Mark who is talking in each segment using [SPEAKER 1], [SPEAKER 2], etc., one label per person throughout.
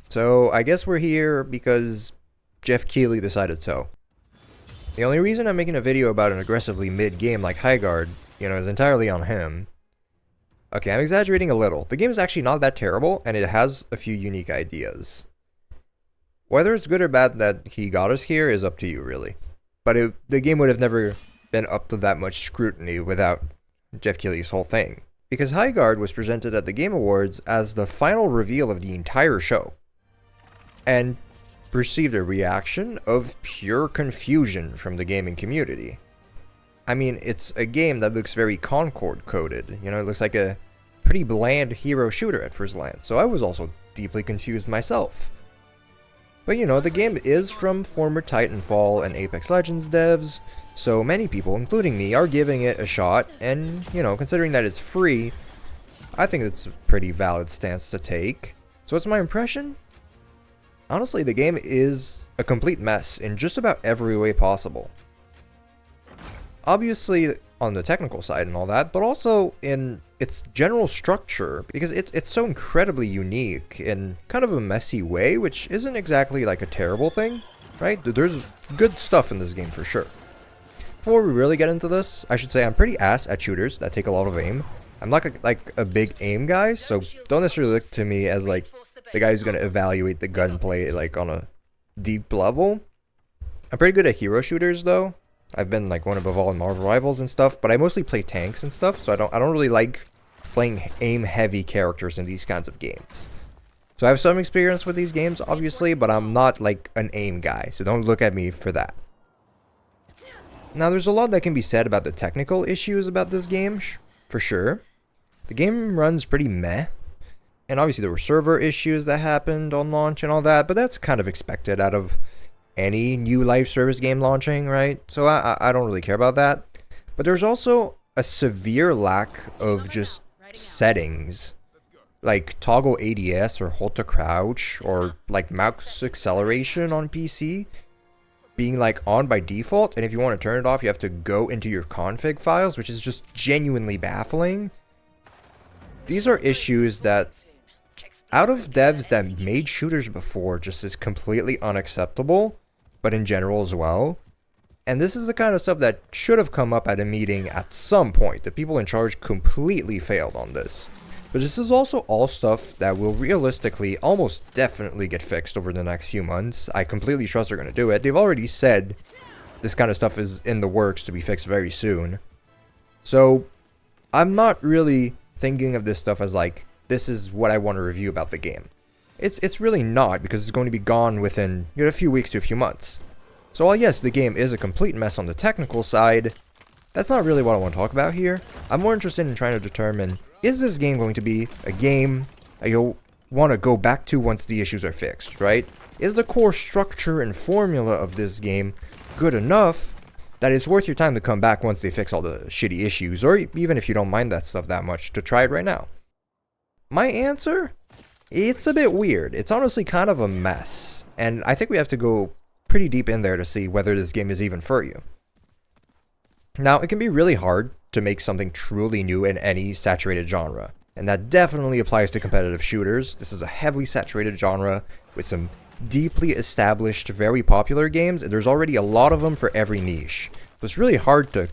[SPEAKER 1] So I guess we're here because Geoff Keighley decided so. The only reason I'm making a video about an aggressively mid game like Highguard, is entirely on him. Okay, I'm exaggerating a little. The game is actually not that terrible, and it has a few unique ideas. Whether it's good or bad that he got us here is up to you, really. But the game would have never been up to that much scrutiny without Geoff Keighley's whole thing. Because Highguard was presented at the Game Awards as the final reveal of the entire show, and received a reaction of pure confusion from the gaming community. I mean, it's a game that looks very Concord coded. It looks like a pretty bland hero shooter at first glance, so I was also deeply confused myself. But the game is from former Titanfall and Apex Legends devs, so many people, including me, are giving it a shot, and, considering that it's free, I think it's a pretty valid stance to take. So what's my impression? Honestly, the game is a complete mess in just about every way possible. Obviously on the technical side and all that, but also in its general structure, because it's so incredibly unique in kind of a messy way, which isn't exactly like a terrible thing, right? There's good stuff in this game for sure. Before we really get into this, I should say I'm pretty ass at shooters that take a lot of aim. I'm not like a big aim guy, so don't necessarily look to me as like the guy who's going to evaluate the gunplay like on a deep level. I'm pretty good at hero shooters though. I've been like one above all in Marvel Rivals and stuff, but I mostly play tanks and stuff, so I don't really like playing aim heavy characters in these kinds of games. So I have some experience with these games obviously, but I'm not like an aim guy, so don't look at me for that. Now there's a lot that can be said about the technical issues about this game, for sure. The game runs pretty meh. And obviously there were server issues that happened on launch and all that, but that's kind of expected out of any new live service game launching, right? So I don't really care about that. But there's also a severe lack of just settings, like toggle ADS or hold to crouch, or like mouse acceleration on PC being like on by default, and if you want to turn it off you have to go into your config files, which is just genuinely baffling. These are issues that out of devs that made shooters before just is completely unacceptable, but in general as well. And this is the kind of stuff that should have come up at a meeting at some point. The people in charge completely failed on this. But this is also all stuff that will realistically almost definitely get fixed over the next few months. I completely trust they're going to do it. They've already said this kind of stuff is in the works to be fixed very soon. So I'm not really thinking of this stuff as like, this is what I want to review about the game. It's really not, because it's going to be gone within a few weeks to a few months. So while yes, the game is a complete mess on the technical side, that's not really what I want to talk about here. I'm more interested in trying to determine, is this game going to be a game that you'll want to go back to once the issues are fixed, right? Is the core structure and formula of this game good enough that it's worth your time to come back once they fix all the shitty issues, or even if you don't mind that stuff that much, to try it right now? My answer? It's a bit weird. It's honestly kind of a mess, and I think we have to go pretty deep in there to see whether this game is even for you. Now, it can be really hard to make something truly new in any saturated genre, and that definitely applies to competitive shooters. This is a heavily saturated genre with some deeply established, very popular games, and there's already a lot of them for every niche. So it's really hard to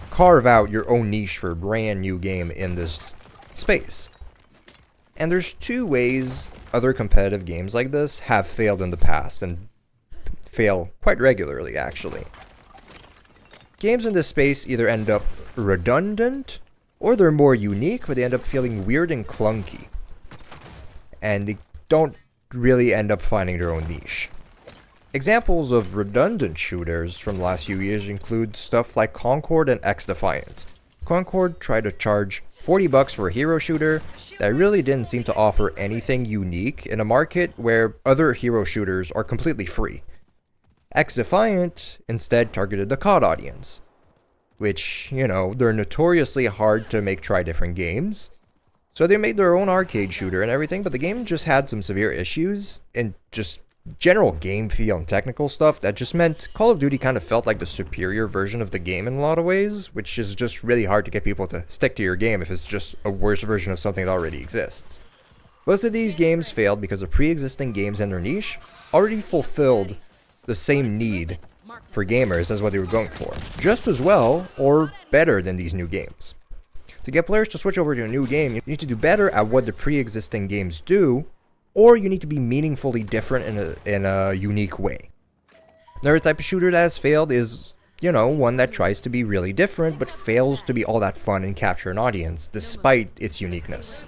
[SPEAKER 1] carve out your own niche for a brand new game in this space. And there's two ways other competitive games like this have failed in the past, and fail quite regularly actually. Games in this space either end up redundant, or they're more unique, but they end up feeling weird and clunky. And they don't really end up finding their own niche. Examples of redundant shooters from the last few years include stuff like Concord and X-Defiant. Concord tried to charge $40 for a hero shooter that really didn't seem to offer anything unique in a market where other hero shooters are completely free. X-Defiant instead targeted the COD audience, which, they're notoriously hard to make try different games. So they made their own arcade shooter and everything, but the game just had some severe issues and just general game feel and technical stuff that just meant Call of Duty kind of felt like the superior version of the game in a lot of ways, which is just really hard to get people to stick to your game if it's just a worse version of something that already exists. Both of these games failed because the pre-existing games in their niche already fulfilled the same need for gamers as what they were going for, just as well or better than these new games. To get players to switch over to a new game, you need to do better at what the pre-existing games do, or you need to be meaningfully different in a unique way. Another type of shooter that has failed is, one that tries to be really different but fails to be all that fun and capture an audience despite its uniqueness.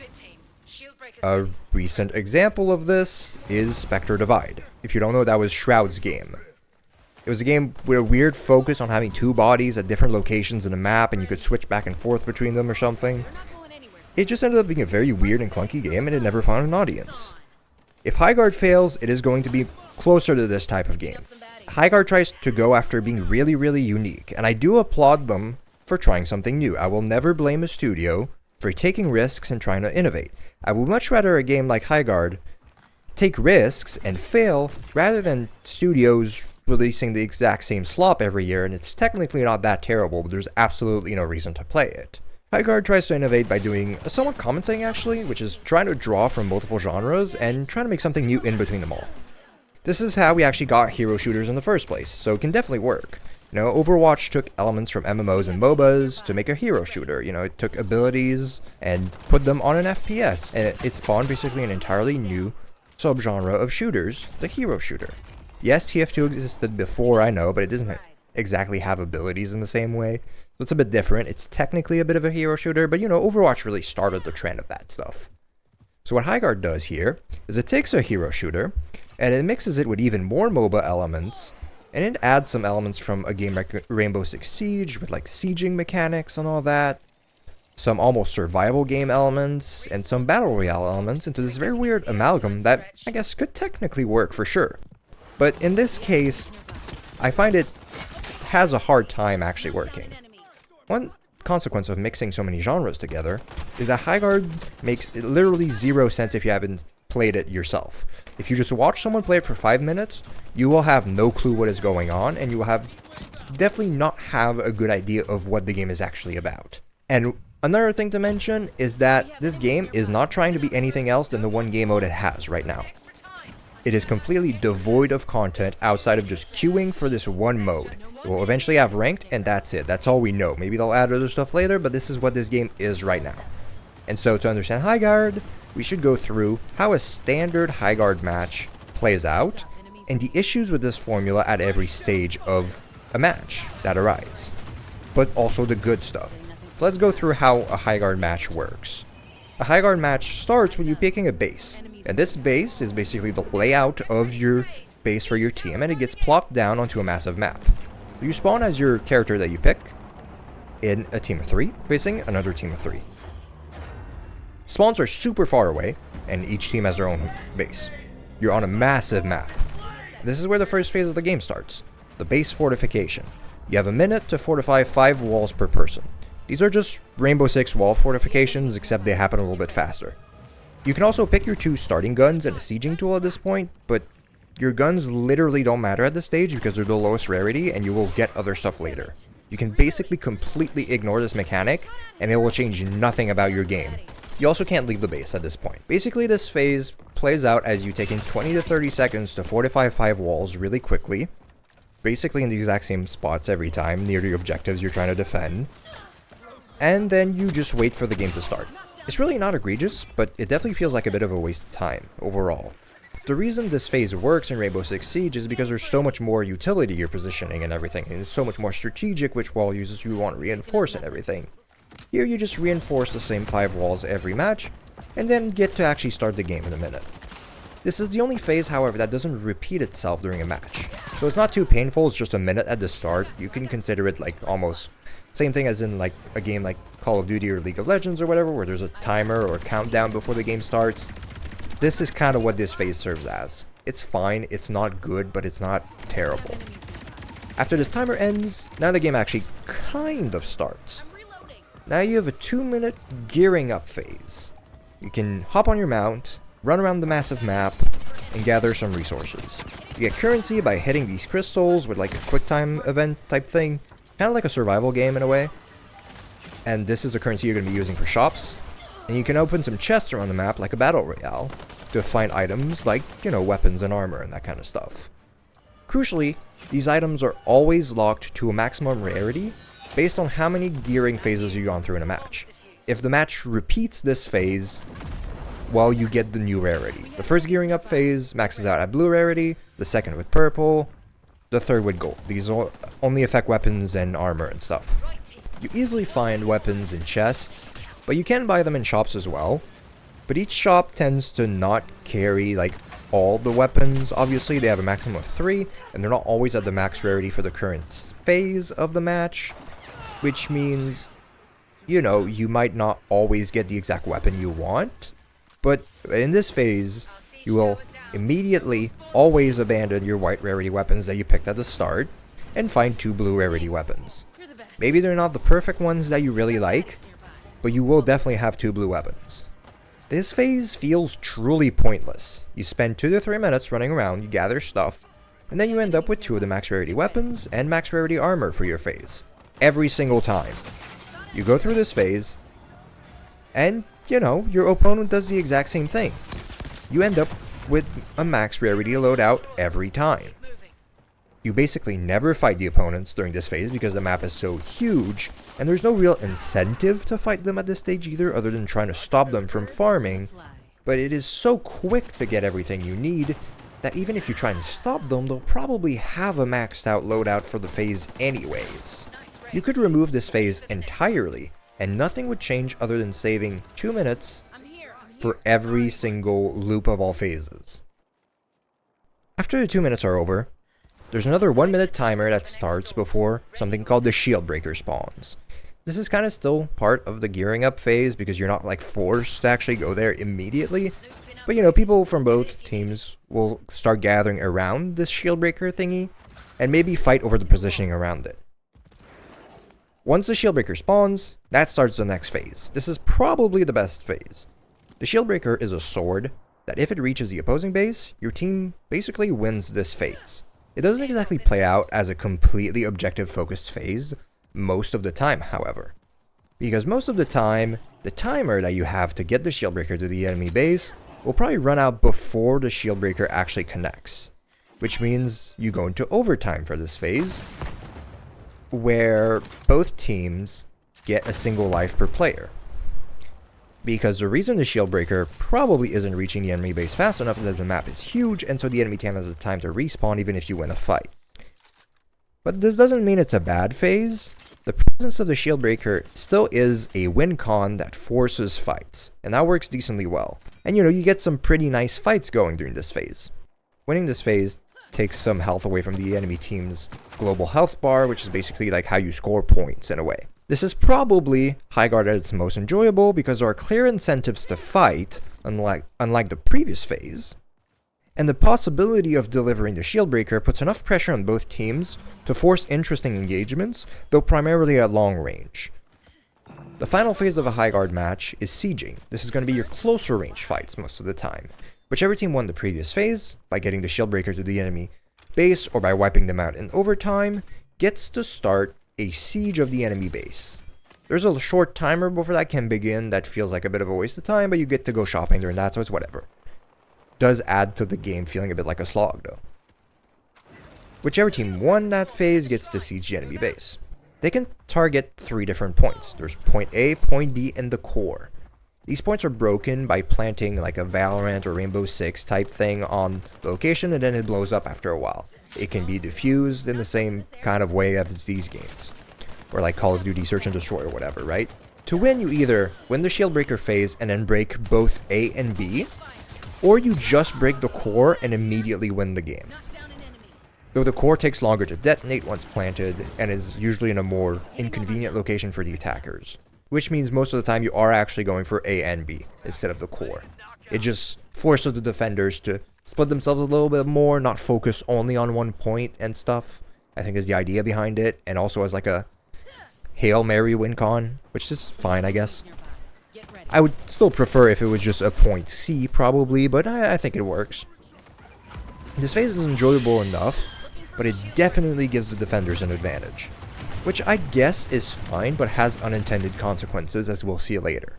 [SPEAKER 1] A recent example of this is Spectre Divide. If you don't know, that was Shroud's game. It was a game with a weird focus on having two bodies at different locations in the map and you could switch back and forth between them or something. It just ended up being a very weird and clunky game and it never found an audience. If Highguard fails, it is going to be closer to this type of game. Highguard tries to go after being really, really unique, and I do applaud them for trying something new. I will never blame a studio for taking risks and trying to innovate. I would much rather a game like Highguard take risks and fail rather than studios releasing the exact same slop every year, and it's technically not that terrible, but there's absolutely no reason to play it. Highguard tries to innovate by doing a somewhat common thing actually, which is trying to draw from multiple genres and trying to make something new in between them all. This is how we actually got hero shooters in the first place, so it can definitely work. Overwatch took elements from MMOs and MOBAs to make a hero shooter. It took abilities and put them on an FPS, and it spawned basically an entirely new subgenre of shooters, the hero shooter. Yes, TF2 existed before, I know, but it doesn't exactly have abilities in the same way. So it's a bit different. It's technically a bit of a hero shooter, but Overwatch really started the trend of that stuff. So what Highguard does here is it takes a hero shooter and it mixes it with even more MOBA elements, and it adds some elements from a game like Rainbow Six Siege with like sieging mechanics and all that, some almost survival game elements, and some battle royale elements into this very weird amalgam that I guess could technically work for sure. But in this case, I find it has a hard time actually working. One consequence of mixing so many genres together is that Highguard makes literally zero sense if you haven't played it yourself. If you just watch someone play it for 5 minutes, you will have no clue what is going on, and you will definitely not have a good idea of what the game is actually about. And another thing to mention is that this game is not trying to be anything else than the one game mode it has right now. It is completely devoid of content outside of just queuing for this one mode. It will eventually have ranked, and that's it. That's all we know. Maybe they'll add other stuff later, but this is what this game is right now. And so to understand Highguard, we should go through how a standard Highguard match plays out, and the issues with this formula at every stage of a match that arise, but also the good stuff. So let's go through how a Highguard match works. A Highguard match starts with you picking a base, and this base is basically the layout of your base for your team, and it gets plopped down onto a massive map. You spawn as your character that you pick in a team of 3, facing another team of 3. Spawns are super far away, and each team has their own base. You're on a massive map. This is where the first phase of the game starts, the base fortification. You have a minute to fortify 5 walls per person. These are just Rainbow Six wall fortifications, except they happen a little bit faster. You can also pick your 2 starting guns and a sieging tool at this point, but your guns literally don't matter at this stage because they're the lowest rarity and you will get other stuff later. You can basically completely ignore this mechanic and it will change nothing about your game. You also can't leave the base at this point. Basically, this phase plays out as you taking 20 to 30 seconds to fortify 5 walls really quickly, basically in the exact same spots every time near the objectives you're trying to defend, and then you just wait for the game to start. It's really not egregious, but it definitely feels like a bit of a waste of time overall. The reason this phase works in Rainbow Six Siege is because there's so much more utility you're positioning and everything, and it's so much more strategic which wall uses you want to reinforce and everything. Here you just reinforce the same 5 walls every match, and then get to actually start the game in a minute. This is the only phase, however, that doesn't repeat itself during a match. So it's not too painful, it's just a minute at the start. You can consider it like almost same thing as in like a game like Call of Duty or League of Legends or whatever, where there's a timer or countdown before the game starts. This is kind of what this phase serves as. It's fine, it's not good, but it's not terrible. After this timer ends, now the game actually kind of starts. Now you have a 2-minute gearing up phase. You can hop on your mount, run around the massive map, and gather some resources. You get currency by hitting these crystals with like a quick time event type thing, kind of like a survival game in a way. And this is the currency you're going to be using for shops. And you can open some chests around the map like a battle royale to find items like, weapons and armor and that kind of stuff. Crucially, these items are always locked to a maximum rarity based on how many gearing phases you've gone through in a match. If the match repeats this phase, well, you get the new rarity. The first gearing up phase maxes out at blue rarity, the second with purple, the third with gold. These only affect weapons and armor and stuff. You easily find weapons in chests, but you can buy them in shops as well. But each shop tends to not carry like all the weapons. Obviously, they have a maximum of 3, and they're not always at the max rarity for the current phase of the match, which means, you might not always get the exact weapon you want. But in this phase, you will immediately always abandon your white rarity weapons that you picked at the start and find 2 blue rarity weapons. Maybe they're not the perfect ones that you really like, but you will definitely have 2 blue weapons. This phase feels truly pointless. You spend 2 to 3 minutes running around, you gather stuff, and then you end up with 2 of the max rarity weapons and max rarity armor for your phase. Every single time. You go through this phase, and, your opponent does the exact same thing. You end up with a max rarity loadout every time. You basically never fight the opponents during this phase because the map is so huge, and there's no real incentive to fight them at this stage either, other than trying to stop them from farming. But it is so quick to get everything you need that even if you try and stop them, they'll probably have a maxed out loadout for the phase anyways. You could remove this phase entirely, and nothing would change other than saving 2 minutes for every single loop of all phases. After the 2 minutes are over, there's another 1 minute timer that starts before something called the shield breaker spawns. This is kind of still part of the gearing up phase because you're not like forced to actually go there immediately. But people from both teams will start gathering around this shield breaker thingy and maybe fight over the positioning around it. Once the shield breaker spawns, that starts the next phase. This is probably the best phase. The shield breaker is a sword that if it reaches the opposing base, your team basically wins this phase. It doesn't exactly play out as a completely objective focused phase most of the time, however. Because most of the time, the timer that you have to get the shield breaker to the enemy base will probably run out before the shield breaker actually connects. Which means you go into overtime for this phase, where both teams get a single life per player. Because the reason the shield breaker probably isn't reaching the enemy base fast enough is that the map is huge, and so the enemy team has the time to respawn even if you win a fight. But this doesn't mean it's a bad phase. The presence of the shield breaker still is a win con that forces fights, and that works decently well. And you get some pretty nice fights going during this phase. Winning this phase takes some health away from the enemy team's global health bar, which is basically like how you score points in a way. This is probably Highguard at its most enjoyable because there are clear incentives to fight, unlike the previous phase, and the possibility of delivering the shield breaker puts enough pressure on both teams to force interesting engagements, though primarily at long range. The final phase of a Highguard match is sieging. This is going to be your closer range fights most of the time. Whichever team won the previous phase, by getting the shield breaker to the enemy base or by wiping them out in overtime, gets to start a siege of the enemy base. There's a short timer before that can begin that feels like a bit of a waste of time, but you get to go shopping during that, so it's whatever. Does add to the game feeling a bit like a slog though. Whichever team won that phase gets to siege the enemy base. They can target 3 different points. There's point A, point B, and the core. These points are broken by planting like a Valorant or Rainbow Six type thing on the location, and then it blows up after a while. It can be diffused in the same kind of way as these games, or like Call of Duty Search and Destroy or whatever, right? To win, you either win the shield breaker phase and then break both A and B, or you just break the core and immediately win the game. Though the core takes longer to detonate once planted and is usually in a more inconvenient location for the attackers. Which means most of the time you are actually going for A and B instead of the core. It just forces the defenders to split themselves a little bit more, not focus only on one point and stuff, I think is the idea behind it, and also as like a Hail Mary win con, which is fine, I guess. I would still prefer if it was just a point C probably, but I think it works. This phase is enjoyable enough, but it definitely gives the defenders an advantage. Which I guess is fine, but has unintended consequences, as we'll see later.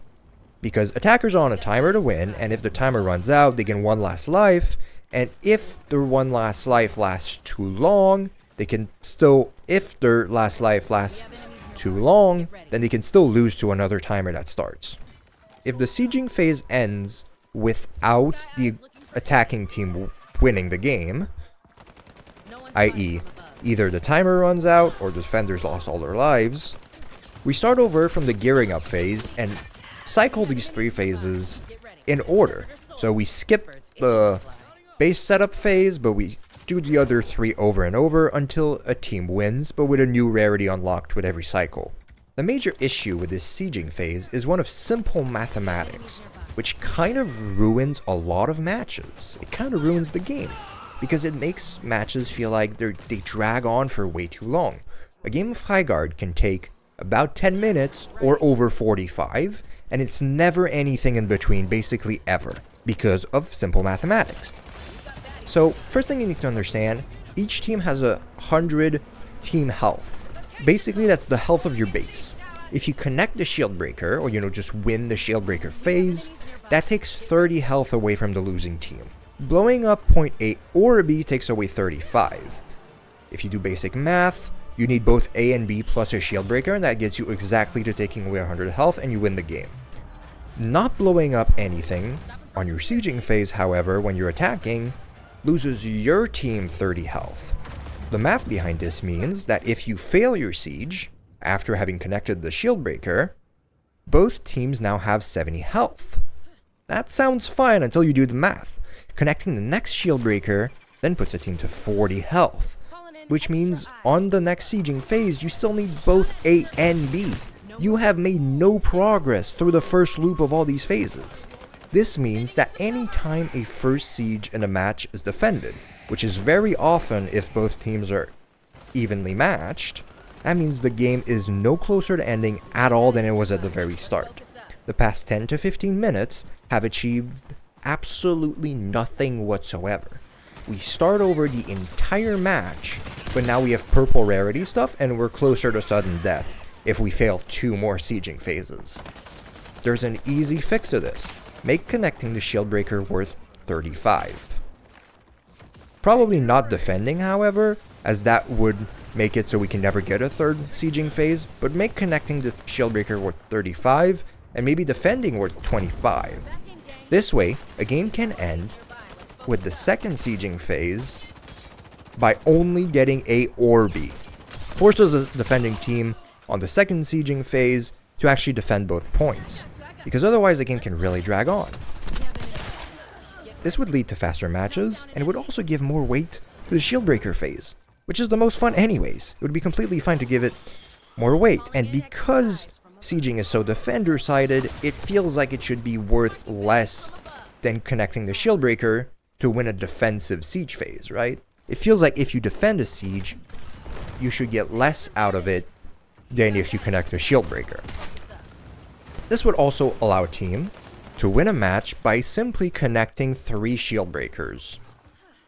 [SPEAKER 1] because attackers are on a timer to win, and if the timer runs out, they gain one last life, and if their one last life lasts too long, they can still, if their last life lasts too long, then they can still lose to another timer that starts. If the sieging phase ends without the attacking team winning the game, i.e. either the timer runs out or the defenders lost all their lives, we start over from the gearing up phase and cycle these 3 phases in order. So we skip the base setup phase, but we do the other 3 over and over until a team wins, but with a new rarity unlocked with every cycle. The major issue with this sieging phase is one of simple mathematics, which kind of ruins a lot of matches. It kind of ruins the game, because it makes matches feel like they drag on for way too long. A game of Highguard can take about 10 minutes or over 45, and it's never anything in between, basically ever, because of simple mathematics. So, first thing you need to understand, each team has 100 team health. Basically, that's the health of your base. If you connect the shield breaker, or just win the shield breaker phase, that takes 30 health away from the losing team. Blowing up point A or B takes away 35. If you do basic math, you need both A and B plus a shield breaker, and that gets you exactly to taking away 100 health, and you win the game. Not blowing up anything on your sieging phase, however, when you're attacking, loses your team 30 health. The math behind this means that if you fail your siege, after having connected the shield breaker, both teams now have 70 health. That sounds fine until you do the math. Connecting the next shield breaker then puts a team to 40 health, which means on the next sieging phase you still need both A and B. You have made no progress through the first loop of all these phases. This means that any time a first siege in a match is defended, which is very often if both teams are evenly matched, that means the game is no closer to ending at all than it was at the very start. The past 10 to 15 minutes have achieved absolutely nothing whatsoever. We start over the entire match, but now we have purple rarity stuff and we're closer to sudden death if we fail 2 more sieging phases. There's an easy fix to this. Make connecting the shield breaker worth 35. Probably not defending, however, as that would make it so we can never get a 3rd sieging phase, but make connecting the shield breaker worth 35 and maybe defending worth 25. This way, a game can end with the 2nd sieging phase by only getting A or B. Forces a defending team on the 2nd sieging phase to actually defend both points, because otherwise the game can really drag on. This would lead to faster matches, and it would also give more weight to the shield breaker phase, which is the most fun anyways. It would be completely fine to give it more weight, and because sieging is so defender-sided, it feels like it should be worth less than connecting the shield breaker to win a defensive siege phase, right? It feels like if you defend a siege, you should get less out of it than if you connect a shield breaker. This would also allow a team to win a match by simply connecting 3 shield breakers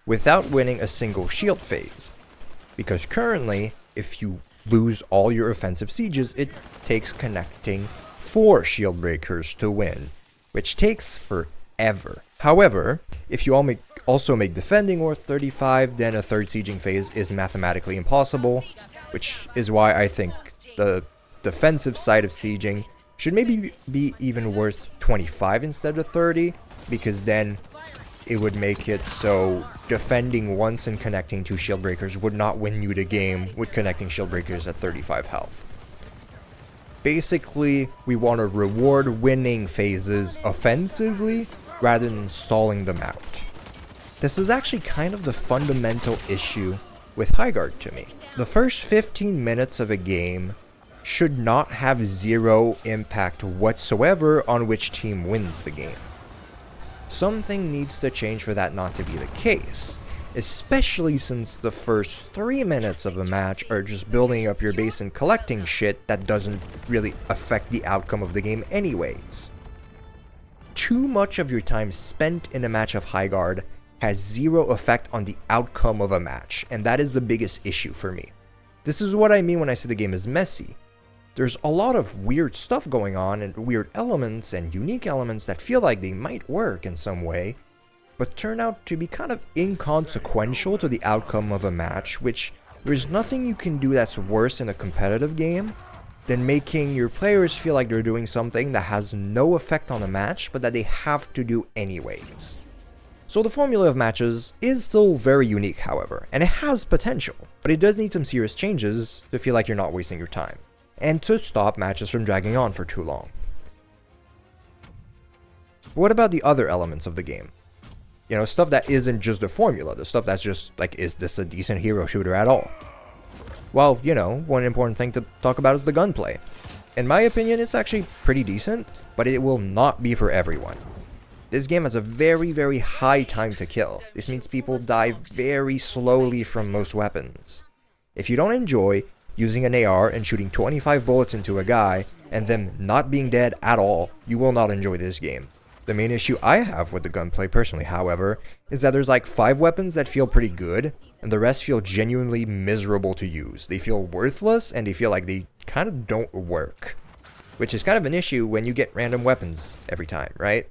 [SPEAKER 1] without winning a single shield phase, because currently, if you lose all your offensive sieges, it takes connecting 4 shield breakers to win, which takes forever. However, if you also make defending worth 35, then a 3rd sieging phase is mathematically impossible, which is why I think the defensive side of sieging should maybe be even worth 25 instead of 30, because then it would make it so defending once and connecting 2 shield breakers would not win you the game with connecting shield breakers at 35 health. Basically, we want to reward winning phases offensively rather than stalling them out. This is actually kind of the fundamental issue with Highguard to me. The first 15 minutes of a game should not have 0 impact whatsoever on which team wins the game. Something needs to change for that not to be the case, especially since the first 3 minutes of a match are just building up your base and collecting shit that doesn't really affect the outcome of the game anyways. Too much of your time spent in a match of Highguard has 0 effect on the outcome of a match, and that is the biggest issue for me. This is what I mean when I say the game is messy. there's a lot of weird stuff going on and weird elements and unique elements that feel like they might work in some way, but turn out to be kind of inconsequential to the outcome of a match, which there's nothing you can do that's worse in a competitive game than making your players feel like they're doing something that has no effect on the match, but that they have to do anyways. So the formula of matches is still very unique, however, and it has potential, but it does need some serious changes to feel like you're not wasting your time, and to stop matches from dragging on for too long. What about the other elements of the game? You know, stuff that isn't just the formula, the stuff that's just like, is this a decent hero shooter at all? Well, you know, one important thing to talk about is the gunplay. In my opinion, it's actually pretty decent, but it will not be for everyone. This game has a very, very high time to kill. This means people die very slowly from most weapons. If you don't enjoy using an AR and shooting 25 bullets into a guy, and them not being dead at all, you will not enjoy this game. The main issue I have with the gunplay personally, however, is that there's like 5 weapons that feel pretty good, and the rest feel genuinely miserable to use. They feel worthless, and they feel like they kind of don't work. Which is kind of an issue when you get random weapons every time, right?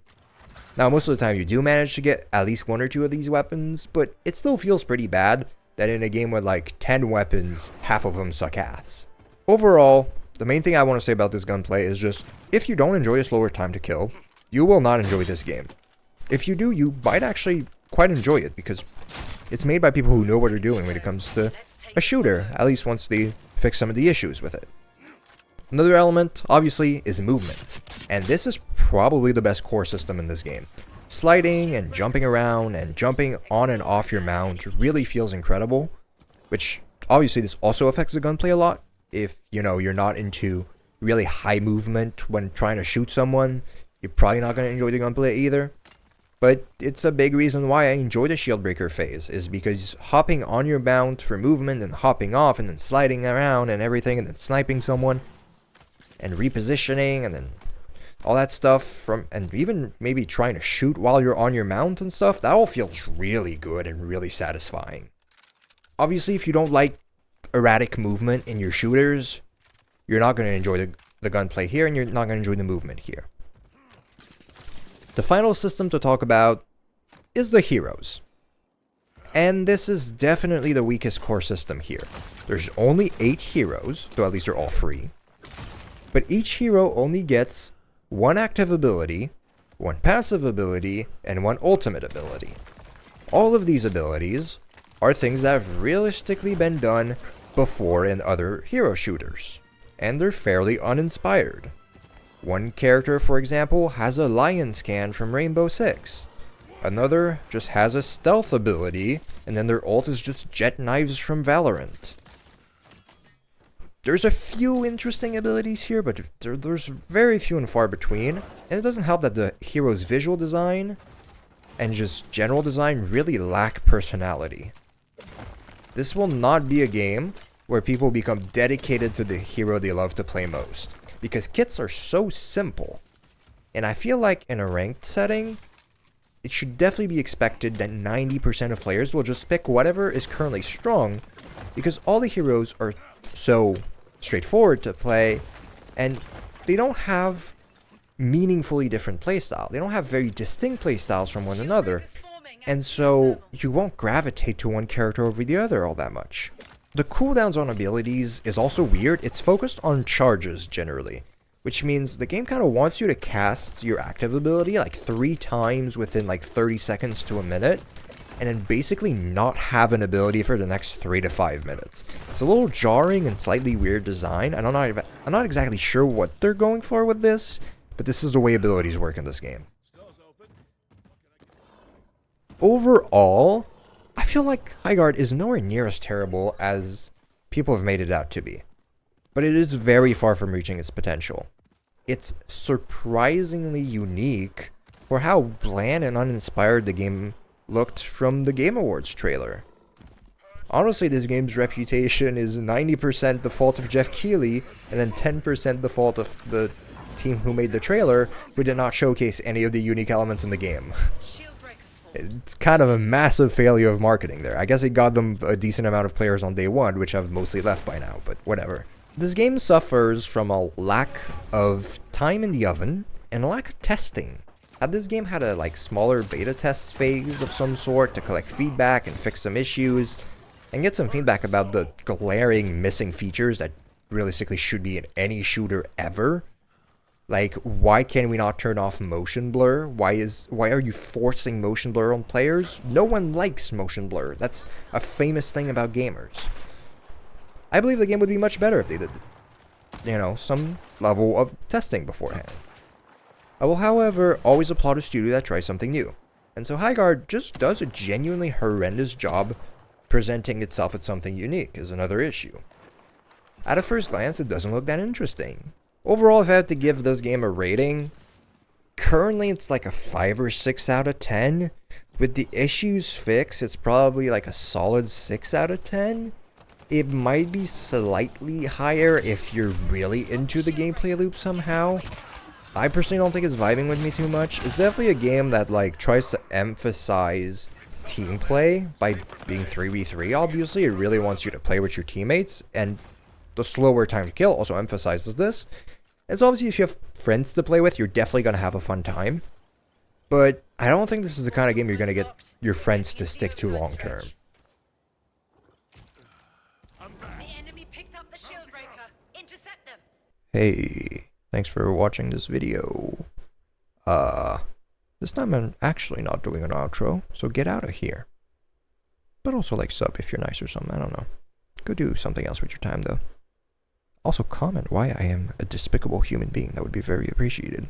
[SPEAKER 1] Now, most of the time you do manage to get at least 1 or 2 of these weapons, but it still feels pretty bad that in a game with like 10 weapons, half of them suck ass. Overall, the main thing I want to say about this gunplay is just, if you don't enjoy a slower time to kill, you will not enjoy this game. If you do, you might actually quite enjoy it, because it's made by people who know what they're doing when it comes to a shooter, at least once they fix some of the issues with it. Another element, obviously, is movement, and this is probably the best core system in this game. Sliding and jumping around and jumping on and off your mount really feels incredible, which obviously this also affects the gunplay a lot. If, you know, you're not into really high movement when trying to shoot someone, you're probably not going to enjoy the gunplay either. But it's a big reason why I enjoy the shield breaker phase, is because hopping on your mount for movement and hopping off and then sliding around and everything and then sniping someone and repositioning and then all that stuff, and even maybe trying to shoot while you're on your mount and stuff, that all feels really good and really satisfying. Obviously, if you don't like erratic movement in your shooters, you're not going to enjoy the gunplay here, and you're not going to enjoy the movement here. The final system to talk about is the heroes. And this is definitely the weakest core system here. There's only 8 heroes, though at least they're all free. But each hero only gets 1 active ability, 1 passive ability, and 1 ultimate ability. All of these abilities are things that have realistically been done before in other hero shooters, and they're fairly uninspired. One character, for example, has a lion scan from Rainbow Six. Another just has a stealth ability, and then their ult is just jet knives from Valorant. There's a few interesting abilities here, but there's very few and far between, and it doesn't help that the hero's visual design and just general design really lack personality. This will not be a game where people become dedicated to the hero they love to play most, because kits are so simple, and I feel like in a ranked setting, it should definitely be expected that 90% of players will just pick whatever is currently strong, because all the heroes are so straightforward to play, and they don't have meaningfully different playstyles. They don't have very distinct playstyles from one another, and so you won't gravitate to one character over the other all that much. The cooldowns on abilities is also weird. It's focused on charges generally, which means the game kind of wants you to cast your active ability like 3 times within like 30 seconds to a minute, and then basically not have an ability for the next 3 to 5 minutes. It's a little jarring and slightly weird design. I'm not exactly sure what they're going for with this, but this is the way abilities work in this game. Overall, I feel like Highguard is nowhere near as terrible as people have made it out to be, but it is very far from reaching its potential. It's surprisingly unique for how bland and uninspired the game looked from the Game Awards trailer. Honestly, this game's reputation is 90% the fault of Geoff Keighley, and then 10% the fault of the team who made the trailer, who did not showcase any of the unique elements in the game. It's kind of a massive failure of marketing there. I guess it got them a decent amount of players on day 1, which have mostly left by now, but whatever. This game suffers from a lack of time in the oven and a lack of testing. Had this game had a smaller beta test phase of some sort to collect feedback and fix some issues and get some feedback about the glaring missing features that realistically should be in any shooter ever. Like, why can we not turn off motion blur? Why are you forcing motion blur on players? No one likes motion blur. That's a famous thing about gamers. I believe the game would be much better if they did, some level of testing beforehand. I will, however, always applaud a studio that tries something new. And so Highguard just does a genuinely horrendous job presenting itself as something unique is another issue. At a first glance, it doesn't look that interesting. Overall, if I had to give this game a rating, currently it's like a 5 or 6 out of 10. With the issues fixed, it's probably like a solid 6 out of 10. It might be slightly higher if you're really into the gameplay loop somehow. I personally don't think it's vibing with me too much. It's definitely a game that tries to emphasize team play by being 3v3. Obviously, it really wants you to play with your teammates, and the slower time to kill also emphasizes this. And so obviously if you have friends to play with, you're definitely going to have a fun time. But I don't think this is the kind of game you're going to get your friends to stick to long term. Hey, thanks for watching this video. This time I'm actually not doing an outro, so get out of here. But also sub if you're nice or something, I don't know. Go do something else with your time though. Also comment why I am a despicable human being, that would be very appreciated.